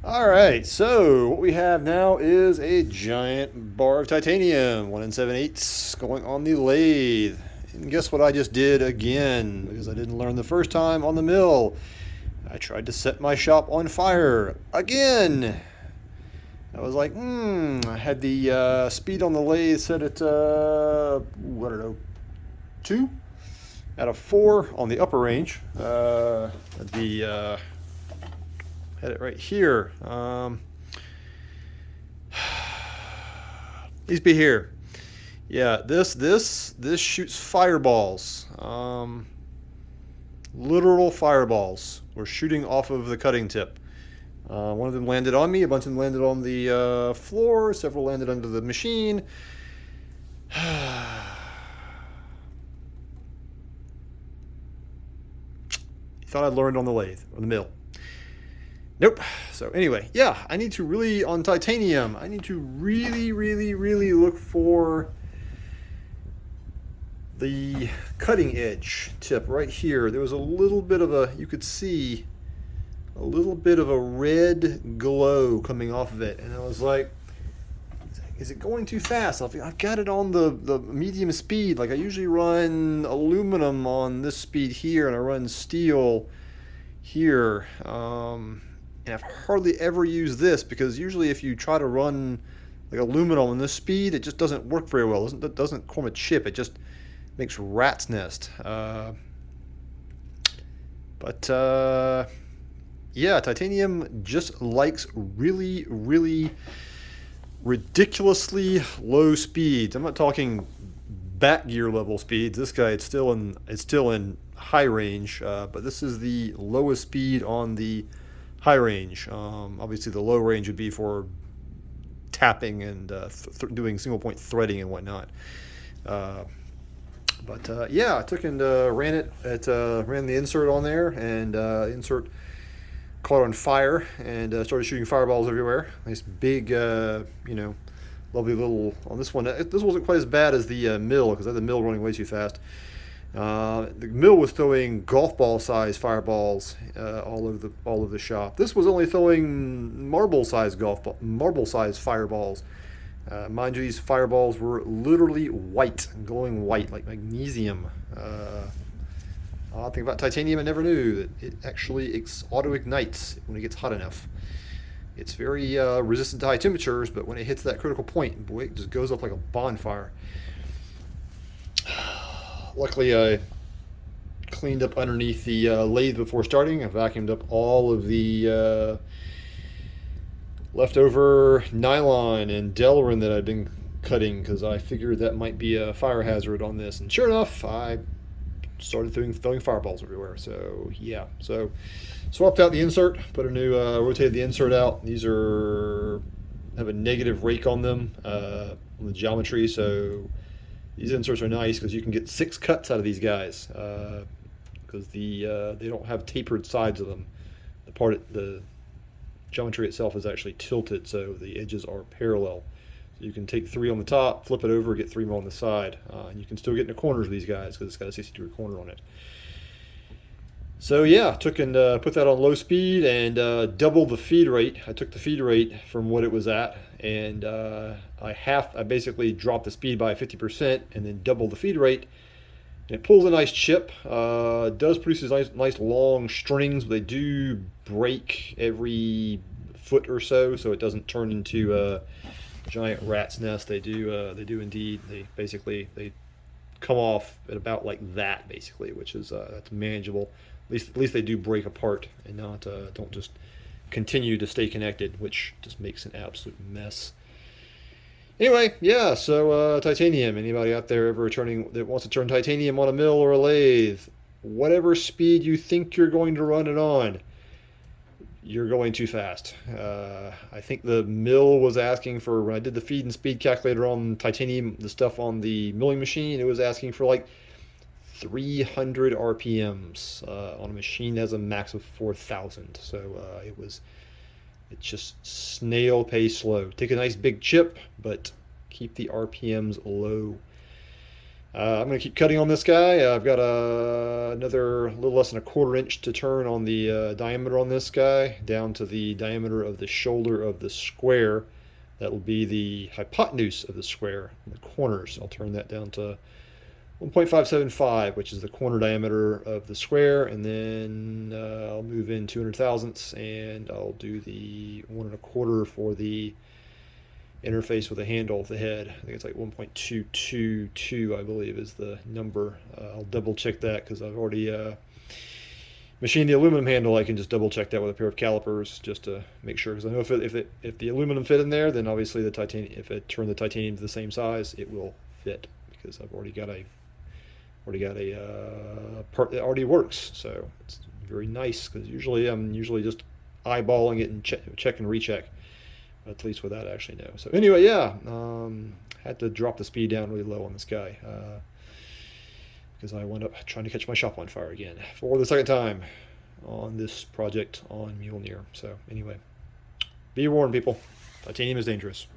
All right, so what we have now is a giant bar of titanium, 1 and 7/8 going on the lathe. And guess what I just did again? Because I didn't learn the first time on the mill. I tried to set my shop on fire again. I was like, I had the speed on the lathe set at, I don't know, 2 out of 4 on the upper range. Had it right here. Please be here. Yeah, this shoots fireballs. Literal fireballs. We're shooting off of the cutting tip. One of them landed on me. A bunch of them landed on the floor. Several landed under the machine. Thought I'd learned on the lathe or the mill. Nope. So anyway, yeah, I need to really, on titanium, I need to really look for the cutting edge tip right here. There was a little bit of a, you could see a little bit of a red glow coming off of it. And I was like, is it going too fast? I've got it on the medium speed. Like I usually run aluminum on this speed here, and I run steel here. And I've hardly ever used this because usually if you try to run like aluminum on this speed, it just doesn't work very well. It doesn't form a chip. It just makes rat's nest. Yeah, titanium just likes really ridiculously low speeds. I'm not talking back gear level speeds. This guy, it's still in high range, but this is the lowest speed on the high range. Obviously, the low range would be for tapping and doing single point threading and whatnot. Yeah, I took and ran the insert on there, and insert caught on fire and started shooting fireballs everywhere. Nice big, lovely little. On this one, this wasn't quite as bad as the mill because I had the mill running way too fast. The mill was throwing golf ball size fireballs all over the shop. This was only throwing marble size fireballs. Mind you, these fireballs were literally white, glowing white like magnesium. Odd thing about titanium, I never knew that it actually auto ignites when it gets hot enough. It's very resistant to high temperatures, but when it hits that critical point, boy, it just goes up like a bonfire. Luckily, I cleaned up underneath the lathe before starting. I vacuumed up all of the leftover nylon and Delrin that I'd been cutting because I figured that might be a fire hazard on this. And sure enough, I started throwing fireballs everywhere. So yeah, so swapped out the insert, put a new rotated the insert out. These have a negative rake on them on the geometry, so these inserts are nice because you can get 6 cuts out of these guys because they don't have tapered sides of them. The geometry itself is actually tilted, so the edges are parallel. So you can take 3 on the top, flip it over, get 3 more on the side, and you can still get in the corners of these guys because it's got a 60-degree corner on it. So yeah, took and put that on low speed and doubled the feed rate. I took the feed rate from what it was at, and I basically dropped the speed by 50% and then doubled the feed rate. And it pulls a nice chip. It does produce these nice long strings, but they do break every foot or so it doesn't turn into a giant rat's nest. They do indeed. They come off at about like that basically, which is that's manageable. At least they do break apart and don't just continue to stay connected, which just makes an absolute mess. Anyway, yeah, so titanium. Anybody out there that wants to turn titanium on a mill or a lathe, whatever speed you think you're going to run it on, you're going too fast. I think the mill was asking for, when I did the feed and speed calculator on titanium, the stuff on the milling machine, it was asking for like 300 RPMs on a machine that has a max of 4,000. So it's just snail pace slow. Take a nice big chip, but keep the RPMs low. I'm going to keep cutting on this guy. I've got another little less than a 1/4 inch to turn on the diameter on this guy, down to the diameter of the shoulder of the square. That will be the hypotenuse of the square, the corners. I'll turn that down to 1.575, which is the corner diameter of the square, and then I'll move in 200 thousandths, and I'll do the 1 1/4 for the interface with the handle of the head. I think it's like 1.222, I believe, is the number. I'll double check that because I've already machined the aluminum handle. I can just double check that with a pair of calipers just to make sure, because I know if the aluminum fit in there, then obviously the titanium, if I turn the titanium to the same size, it will fit, because I've already got a part that already works. So it's very nice, because I'm usually just eyeballing it and check and recheck, at least with that I actually know. So anyway, yeah, had to drop the speed down really low on this guy, because I wound up trying to catch my shop on fire again for the second time on this project on Mjölnir. So anyway, be warned, people, titanium is dangerous.